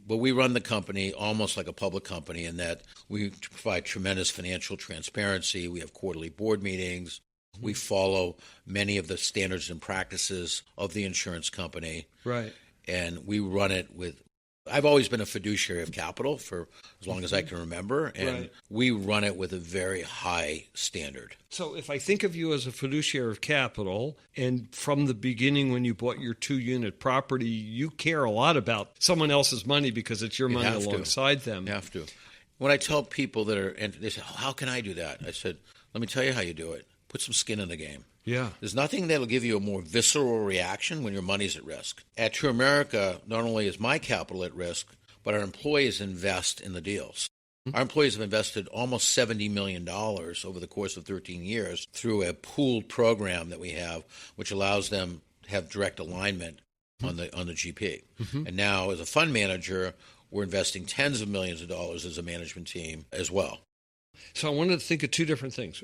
But we run the company almost like a public company in that we provide tremendous financial transparency. We have quarterly board meetings. We follow many of the standards and practices of the insurance company. Right. And we run it with I've always been a fiduciary of capital for as long as I can remember, and we run it with a very high standard. So if I think of you as a fiduciary of capital, and from the beginning when you bought your 2-unit property, you care a lot about someone else's money because it's your money alongside them. You have to. When I tell people and they say, how can I do that? I said, let me tell you how you do it. Put some skin in the game. Yeah. There's nothing that'll give you a more visceral reaction when your money's at risk. At TruAmerica, not only is my capital at risk, but our employees invest in the deals. Our employees have invested almost $70 million over the course of 13 years through a pooled program that we have, which allows them to have direct alignment on the GP. And now, as a fund manager, we're investing tens of millions of dollars as a management team as well. So I wanted to think of two different things.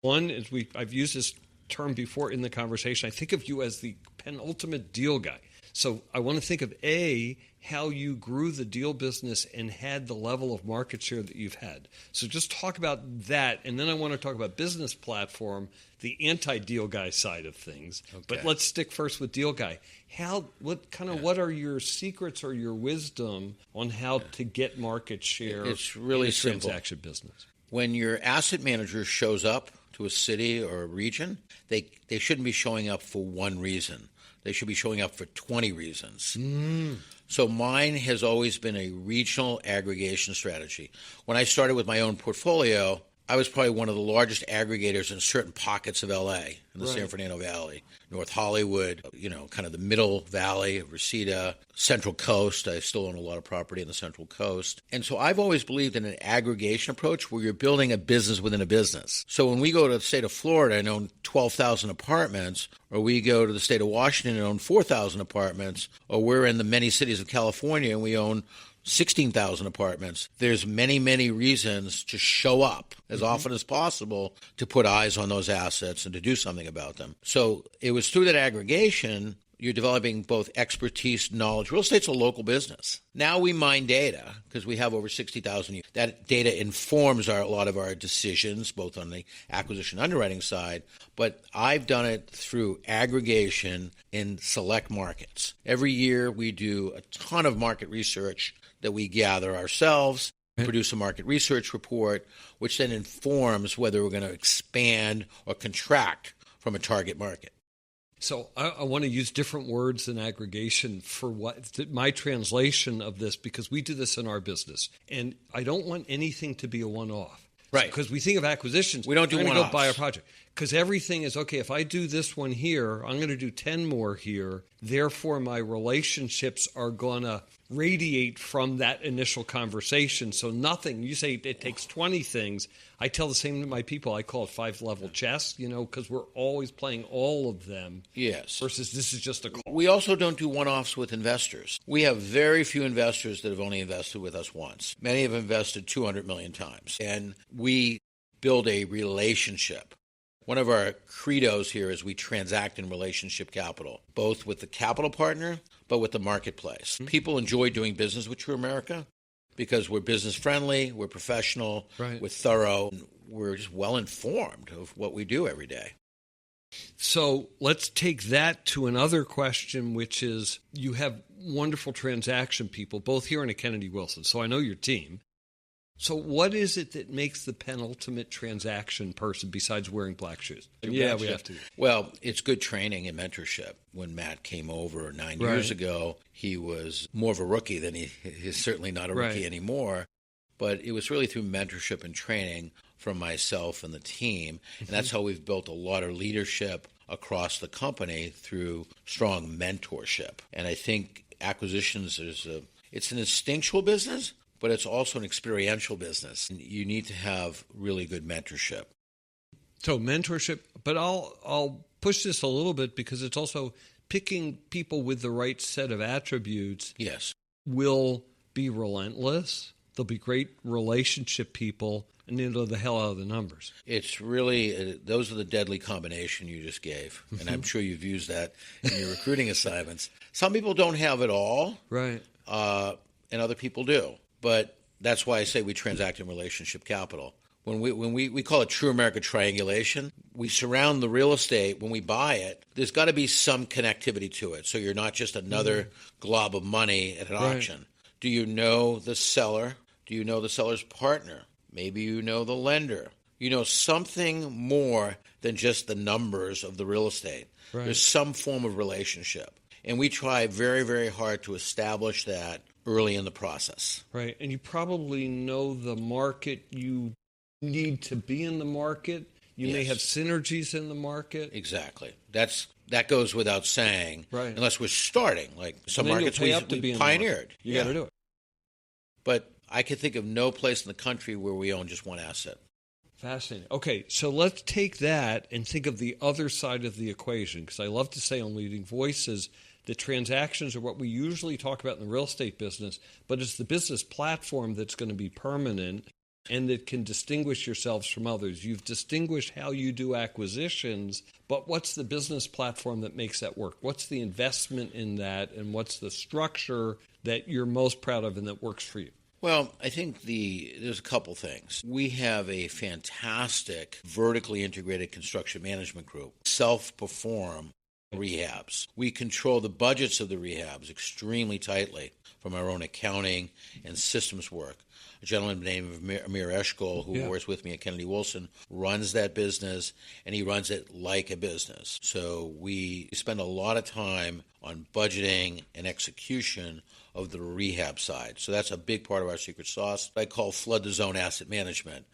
One is I've used this term before in the conversation. I think of you as the penultimate deal guy. So I want to think of how you grew the deal business and had the level of market share that you've had. So just talk about that, and then I want to talk about business platform, the anti-deal guy side of things. Okay. But let's stick first with deal guy. What are your secrets or your wisdom on how to get market share? It's really in a simple. Transaction business. When your asset manager shows up to a city or a region, they shouldn't be showing up for one reason. They should be showing up for 20 reasons. So mine has always been a regional aggregation strategy. When I started with my own portfolio, I was probably one of the largest aggregators in certain pockets of L.A., in the San Fernando Valley, North Hollywood, kind of the middle valley of Reseda, Central Coast. I still own a lot of property in the Central Coast. And so I've always believed in an aggregation approach where you're building a business within a business. So when we go to the state of Florida and own 12,000 apartments, or we go to the state of Washington and own 4,000 apartments, or we're in the many cities of California and we own 16,000 apartments. There's many, many reasons to show up as often as possible to put eyes on those assets and to do something about them. So it was through that aggregation, you're developing both expertise, knowledge. Real estate's a local business. Now we mine data because we have over 60,000. That data informs a lot of our decisions, both on the acquisition underwriting side, but I've done it through aggregation in select markets. Every year we do a ton of market research that we gather ourselves, produce a market research report, which then informs whether we're going to expand or contract from a target market. So I want to use different words than aggregation for my translation of this, because we do this in our business. And I don't want anything to be a one-off. Right. Because we think of acquisitions. We don't do one-offs. I'm going to go buy a project. Because everything is, okay, if I do this one here, I'm going to do 10 more here. Therefore, my relationships are going to radiate from that initial conversation. So nothing, you say it takes 20 things. I tell the same to my people. I call it 5-level chess, because we're always playing all of them. Yes. Versus this is just a call. We also don't do one-offs with investors. We have very few investors that have only invested with us once. Many have invested 200 million times. And we build a relationship. One of our credos here is we transact in relationship capital, both with the capital partner, but with the marketplace. People enjoy doing business with TruAmerica because we're business friendly, we're professional, we're thorough, and we're just well informed of what we do every day. So let's take that to another question, which is you have wonderful transaction people, both here and at Kennedy Wilson. So I know your team. So what is it that makes the penultimate transaction person besides wearing black shoes? Yeah, we have to. Well, it's good training and mentorship. When Matt came over 9 years ago, he was more of a rookie than he's certainly not a rookie anymore. but it was really through mentorship and training from myself and the team. And that's how we've built a lot of leadership across the company through strong mentorship. And I think acquisitions it's an instinctual business, but it's also an experiential business. And you need to have really good mentorship. So mentorship, but I'll push this a little bit because it's also picking people with the right set of attributes. Yes. Will be relentless. They'll be great relationship people, and they'll know the hell out of the numbers. It's really, those are the deadly combination you just gave. And I'm sure you've used that in your recruiting assignments. Some people don't have it all. Right. And other people do. But that's why I say we transact in relationship capital. When we call it TruAmerica triangulation, we surround the real estate. When we buy it, there's got to be some connectivity to it. So you're not just another glob of money at an auction. Do you know the seller? Do you know the seller's partner? Maybe you know the lender. You know something more than just the numbers of the real estate. Right. There's some form of relationship. And we try very, very hard to establish that early in the process. Right. And you probably know the market you need to be in the market. You may have synergies in the market. Exactly. That goes without saying, right. Unless we're starting. Like some markets we pioneered. You got to do it. But I can think of no place in the country where we own just one asset. Fascinating. Okay, so let's take that and think of the other side of the equation, because I love to say on Leading Voices that transactions are what we usually talk about in the real estate business, but it's the business platform that's going to be permanent and that can distinguish yourselves from others. You've distinguished how you do acquisitions, but what's the business platform that makes that work? What's the investment in that, and what's the structure that you're most proud of and that works for you? Well, I think there's a couple things. We have a fantastic vertically integrated construction management group, self-perform rehabs. We control the budgets of the rehabs extremely tightly from our own accounting and systems work. A gentleman named Amir Eshkol, who works with me at Kennedy Wilson, runs that business, and he runs it like a business. So we spend a lot of time on budgeting and execution of the rehab side. So that's a big part of our secret sauce. I call flood the zone asset management.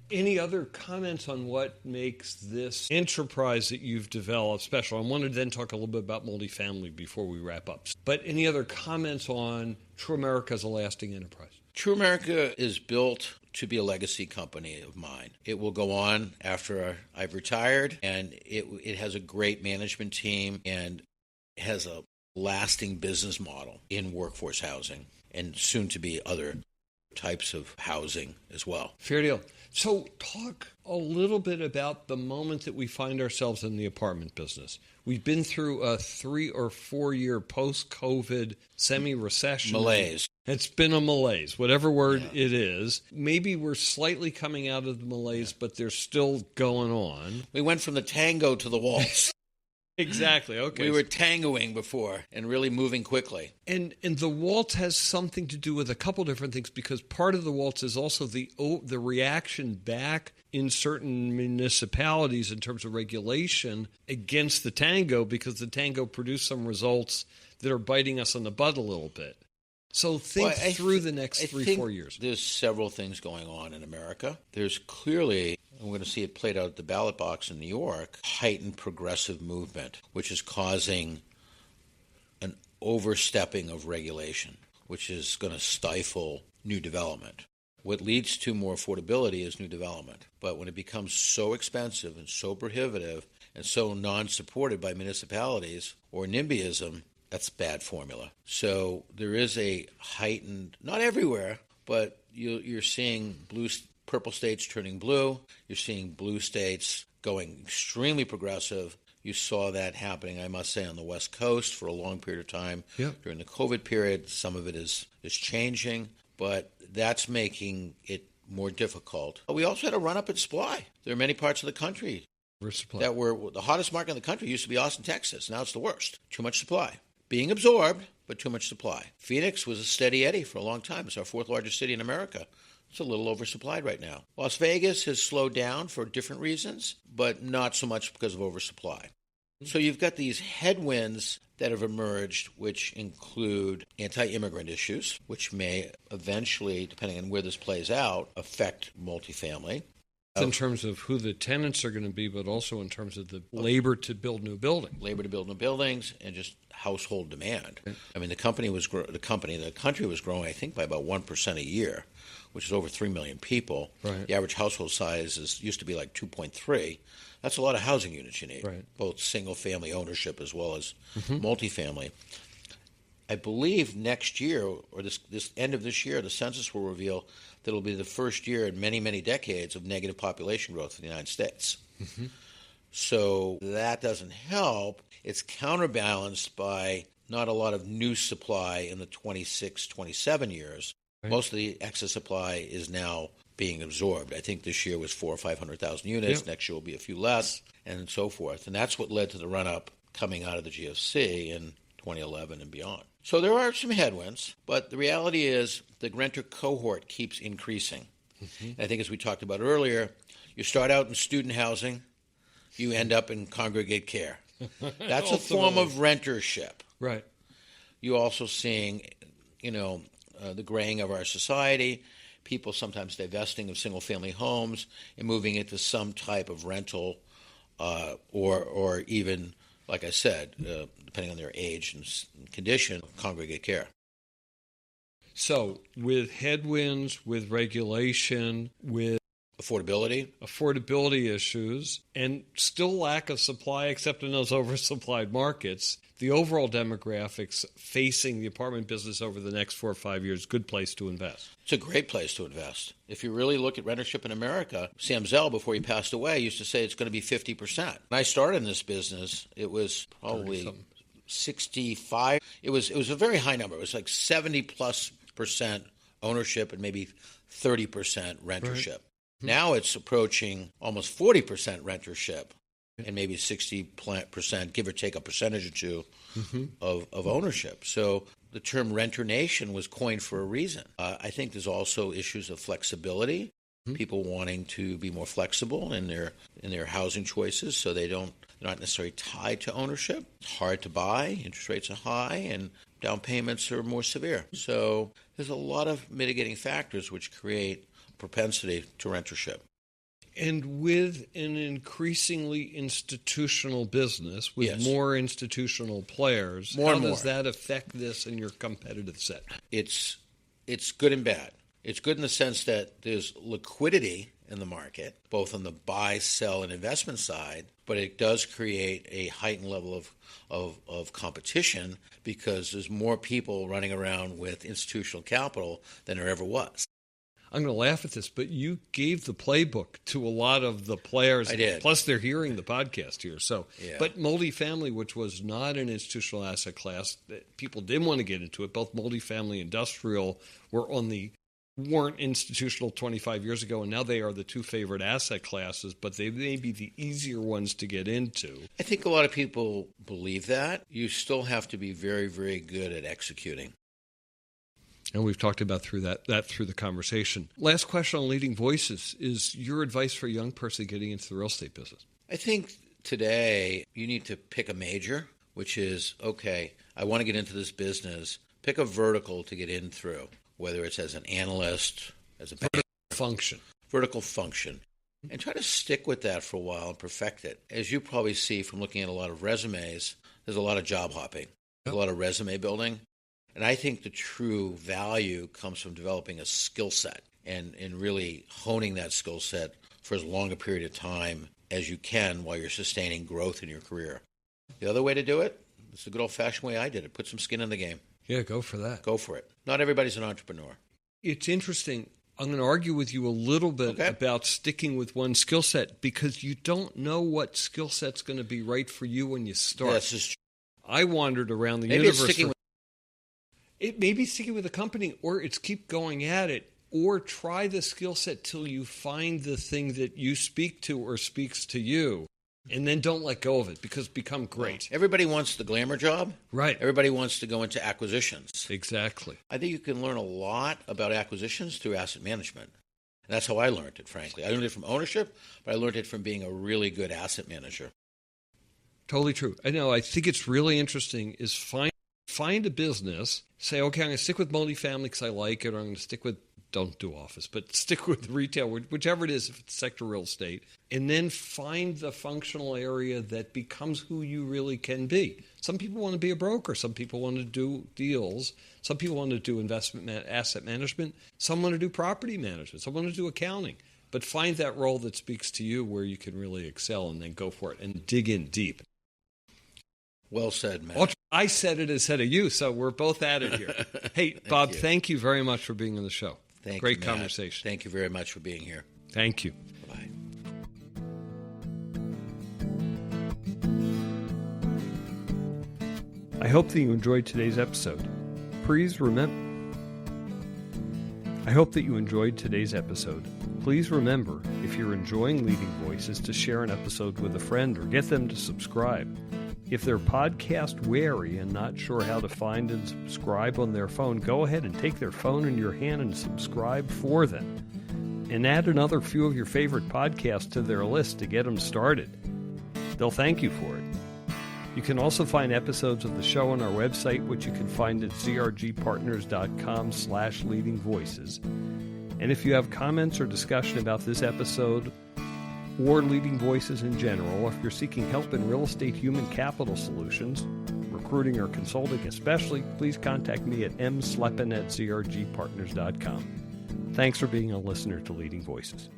Any other comments on what makes this enterprise that you've developed special? I wanted to then talk a little bit about multifamily before we wrap up. But any other comments on TruAmerica as a lasting enterprise? TruAmerica is built to be a legacy company of mine. It will go on after I've retired, and it has a great management team and has a lasting business model in workforce housing and soon to be other types of housing as well. Fair deal. So talk a little bit about the moment that we find ourselves in the apartment business. We've been through a 3 or 4 year post-COVID semi-recession. Malaise. It's been a malaise, whatever word it is. Maybe we're slightly coming out of the malaise, but they're still going on. We went from the tango to the waltz. Exactly. Okay. We were tangoing before and really moving quickly. And the waltz has something to do with a couple different things, because part of the waltz is also the reaction back in certain municipalities in terms of regulation against the tango, because the tango produced some results that are biting us on the butt a little bit. So think through the next 3-4 years. There's several things going on in America. There's clearly, and we're going to see it played out at the ballot box in New York, heightened progressive movement, which is causing an overstepping of regulation, which is going to stifle new development. What leads to more affordability is new development. But when it becomes so expensive and so prohibitive and so non-supported by municipalities or NIMBYism, that's a bad formula. So there is a heightened, not everywhere, but you're seeing purple states turning blue. You're seeing blue states going extremely progressive. You saw that happening, I must say, on the West Coast for a long period of time. Yep. During the COVID period. Some of it is changing, but that's making it more difficult. We also had a run-up in supply. There are many parts of the country that were the hottest market in the country used to be Austin, Texas. Now it's the worst. Too much supply. Being absorbed, but too much supply. Phoenix was a steady Eddie for a long time. It's our 4th largest city in America. It's a little oversupplied right now. Las Vegas has slowed down for different reasons, but not so much because of oversupply. So you've got these headwinds that have emerged, which include anti-immigrant issues, which may eventually, depending on where this plays out, affect multifamily. In terms of who the tenants are going to be, but also in terms of the labor to build new buildings. Labor to build new buildings and just household demand. I mean, the country was growing, I think, by about 1% a year, which is over 3 million people. Right. The average household size used to be like 2.3. That's a lot of housing units you need, right, both single-family ownership as well as multifamily. I believe next year, or this end of this year, the census will reveal that it'll be the first year in many, many decades of negative population growth in the United States. So that doesn't help. It's counterbalanced by not a lot of new supply in the 26, 27 years. Right. Most of the excess supply is now being absorbed. I think this year was 400,000 or 500,000 units. Yep. Next year will be a few less, and so forth. And that's what led to the run-up coming out of the GFC in 2011 and beyond. So there are some headwinds, but the reality is the renter cohort keeps increasing. I think, as we talked about earlier, you start out in student housing, you end up in congregate care. That's a form of rentership. Right. You're also seeing, the graying of our society, people sometimes divesting of single-family homes and moving into some type of rental or even, like I said, depending on their age and condition, congregate care. So with headwinds, with regulation, with affordability issues, and still lack of supply except in those oversupplied markets, the overall demographics facing the apartment business over the next 4 or 5 years, good place to invest. It's a great place to invest. If you really look at rentership in America, Sam Zell, before he passed away, used to say it's going to be 50%. When I started in this business, it was probably 65. It was a very high number. It was like 70+% ownership and maybe 30% rentership. Right. Now it's approaching almost 40% rentership and maybe 60%, give or take a percentage or two of ownership. So the term renter nation was coined for a reason. I think there's also issues of flexibility, people wanting to be more flexible in their housing choices so they're not necessarily tied to ownership. It's hard to buy, interest rates are high, and down payments are more severe. So there's a lot of mitigating factors which create propensity to rentership. And with an increasingly institutional business, with more institutional players, how does that affect this in your competitive set? It's good and bad. It's good in the sense that there's liquidity in the market, both on the buy, sell, and investment side, but it does create a heightened level of competition because there's more people running around with institutional capital than there ever was. I'm going to laugh at this, but you gave the playbook to a lot of the players. I did. Plus, they're hearing the podcast here. So, yeah. But multifamily, which was not an institutional asset class, people didn't want to get into it. Both multifamily and industrial weren't institutional 25 years ago, and now they are the two favorite asset classes, but they may be the easier ones to get into. I think a lot of people believe that. You still have to be very, very good at executing. And we've talked about that through the conversation. Last question on Leading Voices is your advice for a young person getting into the real estate business. I think today you need to pick a major, which is, okay, I want to get into this business. Pick a vertical to get in through, whether it's as an analyst, as a vertical function, and try to stick with that for a while and perfect it. As you probably see from looking at a lot of resumes, there's a lot of job hopping, a lot of resume building. And I think the true value comes from developing a skill set and really honing that skill set for as long a period of time as you can while you're sustaining growth in your career. The other way to do it is the good old-fashioned way I did it. Put some skin in the game. Yeah, go for that. Go for it. Not everybody's an entrepreneur. It's interesting. I'm going to argue with you a little bit about sticking with one skill set because you don't know what skill set's going to be right for you when you start. This is true. I wandered around the universe. It may be sticking with a company, or it's keep going at it, or try the skill set till you find the thing that you speak to or speaks to you, and then don't let go of it because become great. Everybody wants the glamour job. Right. Everybody wants to go into acquisitions. Exactly. I think you can learn a lot about acquisitions through asset management. And that's how I learned it, frankly. I learned it from ownership, but I learned it from being a really good asset manager. Totally true. I know. I think it's really interesting is find a business, say, okay, I'm going to stick with multifamily because I like it, or I'm going to stick with, don't do office, but stick with retail, whichever it is, if it's sector real estate, and then find the functional area that becomes who you really can be. Some people want to be a broker. Some people want to do deals. Some people want to do asset management. Some want to do property management. Some want to do accounting. But find that role that speaks to you where you can really excel, and then go for it and dig in deep. Well said, Matt. I said it instead of you, so we're both at it here. Hey, Bob, thank you very much for being on the show. Great conversation. Thank you very much for being here. Thank you. Bye. I hope that you enjoyed today's episode. Please remember, if you're enjoying Leading Voices, to share an episode with a friend or get them to subscribe. If they're podcast wary and not sure how to find and subscribe on their phone, go ahead and take their phone in your hand and subscribe for them. And add another few of your favorite podcasts to their list to get them started. They'll thank you for it. You can also find episodes of the show on our website, which you can find at zrgpartners.com/leadingvoices. And if you have comments or discussion about this episode or Leading Voices in general, if you're seeking help in real estate human capital solutions, recruiting or consulting especially, please contact me at msleppen@zrgpartners.com. Thanks for being a listener to Leading Voices.